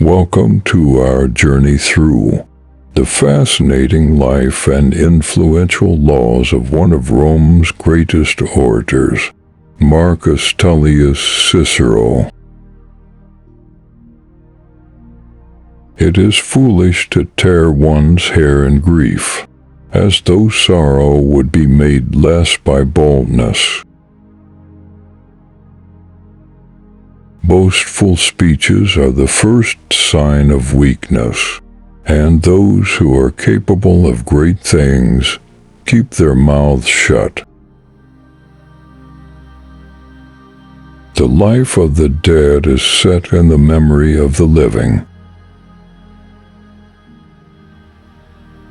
Welcome to our journey through the fascinating life and influential laws of one of Rome's greatest orators, Marcus Tullius Cicero. It is foolish to tear one's hair in grief, as though sorrow would be made less by boldness. Boastful speeches are the first sign of weakness, and those who are capable of great things keep their mouths shut. The life of the dead is set in the memory of the living.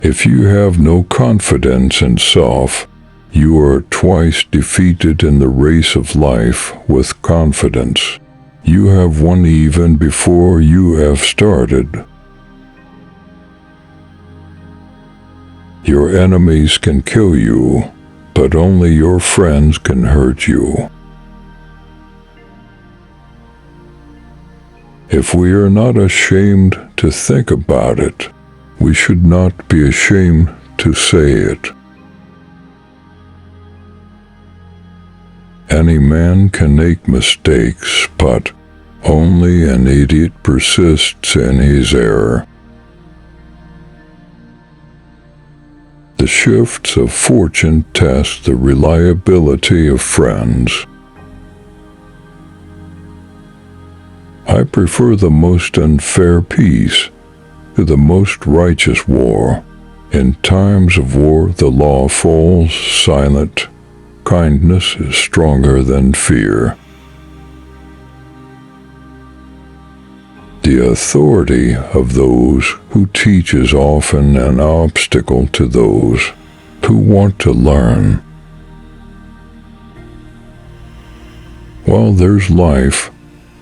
If you have no confidence in self, you are twice defeated in the race of life with confidence. You have won even before you have started. Your enemies can kill you, but only your friends can hurt you. If we are not ashamed to think about it, we should not be ashamed to say it. Any man can make mistakes, but only an idiot persists in his error. The shifts of fortune test the reliability of friends. I prefer the most unfair peace to the most righteous war. In times of war, the law falls silent. Kindness is stronger than fear. The authority of those who teach is often an obstacle to those who want to learn. While there's life,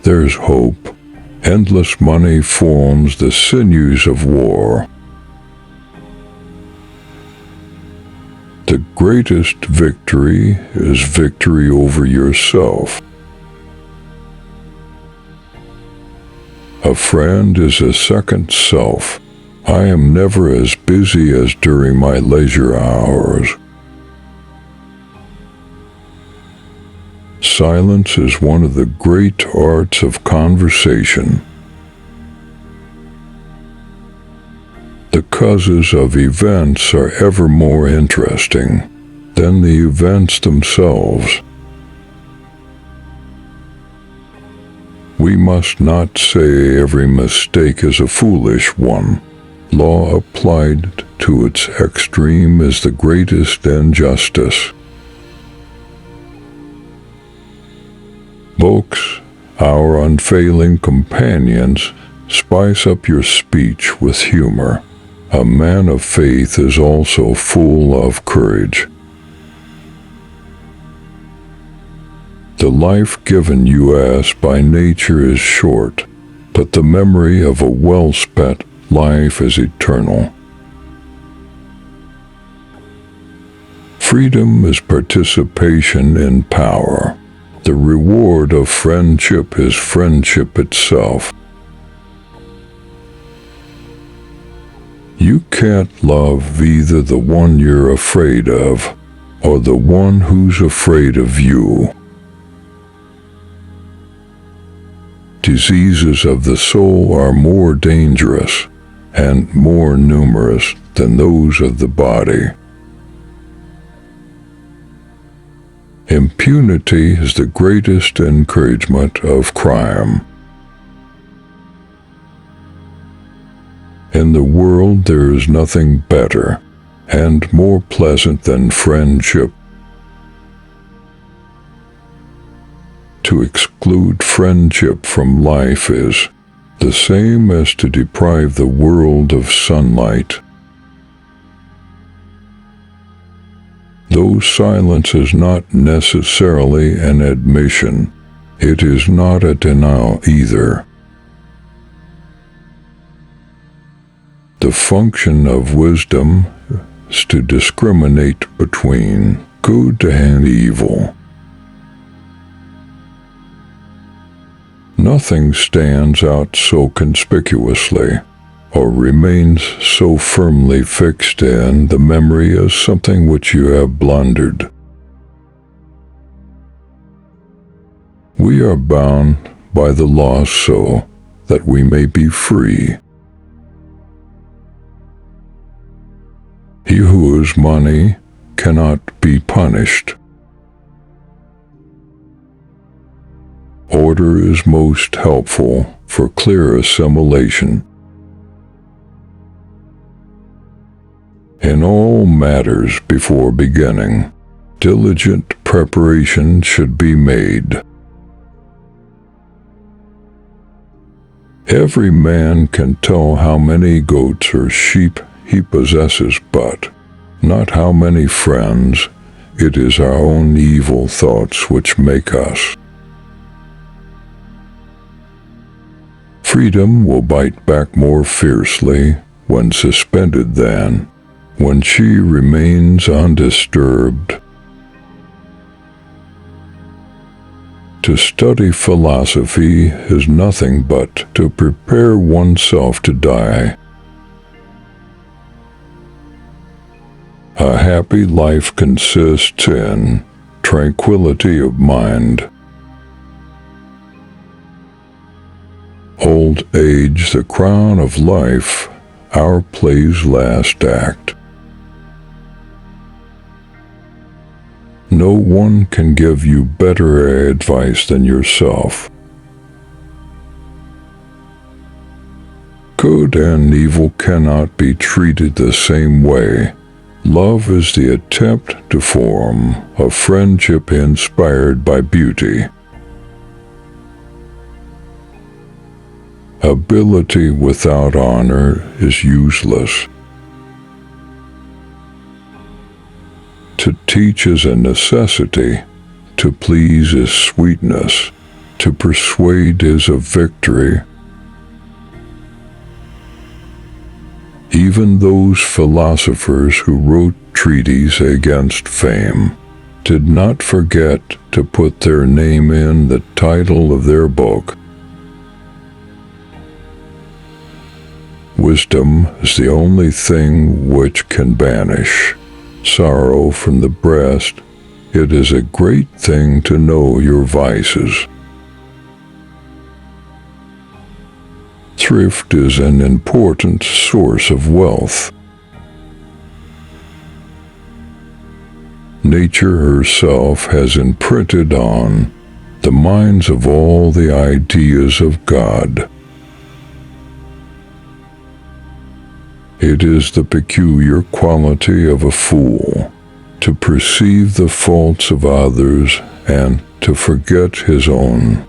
there's hope. Endless money forms the sinews of war. The greatest victory is victory over yourself. A friend is a second self. I am never as busy as during my leisure hours. Silence is one of the great arts of conversation. The causes of events are ever more interesting than the events themselves. We must not say every mistake is a foolish one. Law applied to its extreme is the greatest injustice. Books, our unfailing companions, spice up your speech with humor. A man of faith is also full of courage. The life given us by nature is short, but the memory of a well-spent life is eternal. Freedom is participation in power. The reward of friendship is friendship itself. You can't love either the one you're afraid of or the one who's afraid of you. Diseases of the soul are more dangerous and more numerous than those of the body. Impunity is the greatest encouragement of crime. In the world there is nothing better and more pleasant than friendship. To exclude friendship from life is the same as to deprive the world of sunlight. Though silence is not necessarily an admission, it is not a denial either. The function of wisdom is to discriminate between good and evil. Nothing stands out so conspicuously or remains so firmly fixed in the memory as something which you have blundered. We are bound by the law so that we may be free. He who has money cannot be punished. Order is most helpful for clear assimilation. In all matters before beginning, diligent preparation should be made. Every man can tell how many goats or sheep he possesses, but not how many friends. It is our own evil thoughts which make us. Freedom will bite back more fiercely when suspended than when she remains undisturbed. To study philosophy is nothing but to prepare oneself to die. A happy life consists in tranquility of mind. Old age, the crown of life, our play's last act. No one can give you better advice than yourself. Good and evil cannot be treated the same way. Love is the attempt to form a friendship inspired by beauty. Ability without honor is useless. To teach is a necessity, to please is sweetness, to persuade is a victory. Even those philosophers who wrote treatises against fame did not forget to put their name in the title of their book. Wisdom is the only thing which can banish sorrow from the breast. It is a great thing to know your vices. Thrift is an important source of wealth. Nature herself has imprinted on the minds of all the ideas of God. It is the peculiar quality of a fool to perceive the faults of others and to forget his own.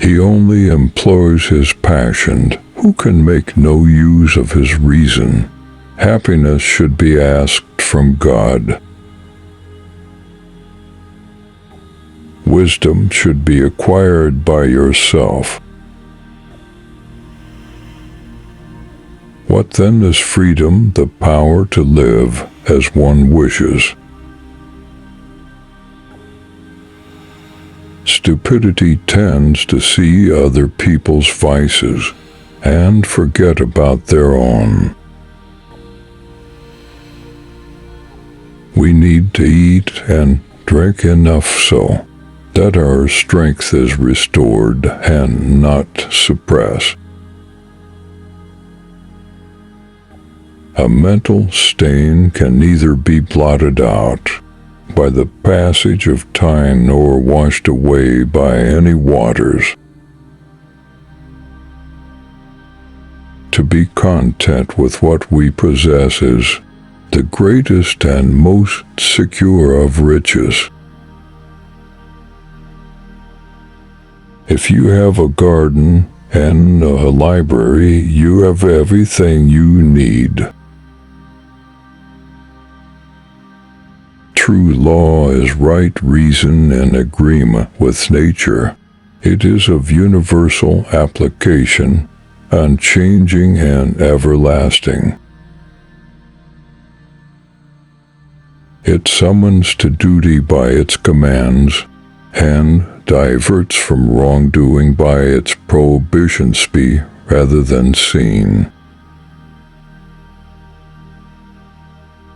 He only employs his passion who can make no use of his reason. Happiness should be asked from God. Wisdom should be acquired by yourself. What then is freedom? The power to live as one wishes. Stupidity tends to see other people's vices and forget about their own. We need to eat and drink enough so that our strength is restored and not suppressed. A mental stain can neither be blotted out by the passage of time nor washed away by any waters. To be content with what we possess is the greatest and most secure of riches. If you have a garden and a library, you have everything you need. True law is right reason and agreement with nature. It is of universal application, unchanging and everlasting. It summons to duty by its commands and diverts from wrongdoing by its prohibitions be rather than seen.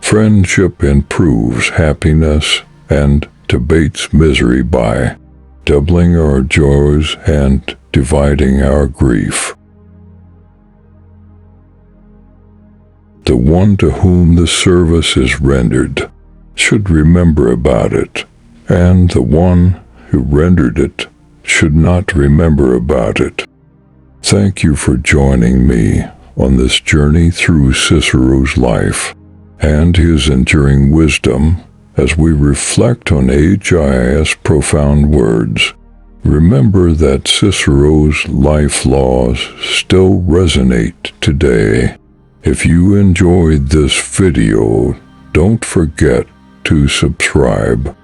Friendship improves happiness and abates misery by doubling our joys and dividing our grief. The one to whom the service is rendered should remember about it, and the one who rendered it should not remember about it. Thank you for joining me on this journey through Cicero's life and his enduring wisdom as we reflect on Agia's profound words. Remember that Cicero's life laws still resonate today. If you enjoyed this video, don't forget to subscribe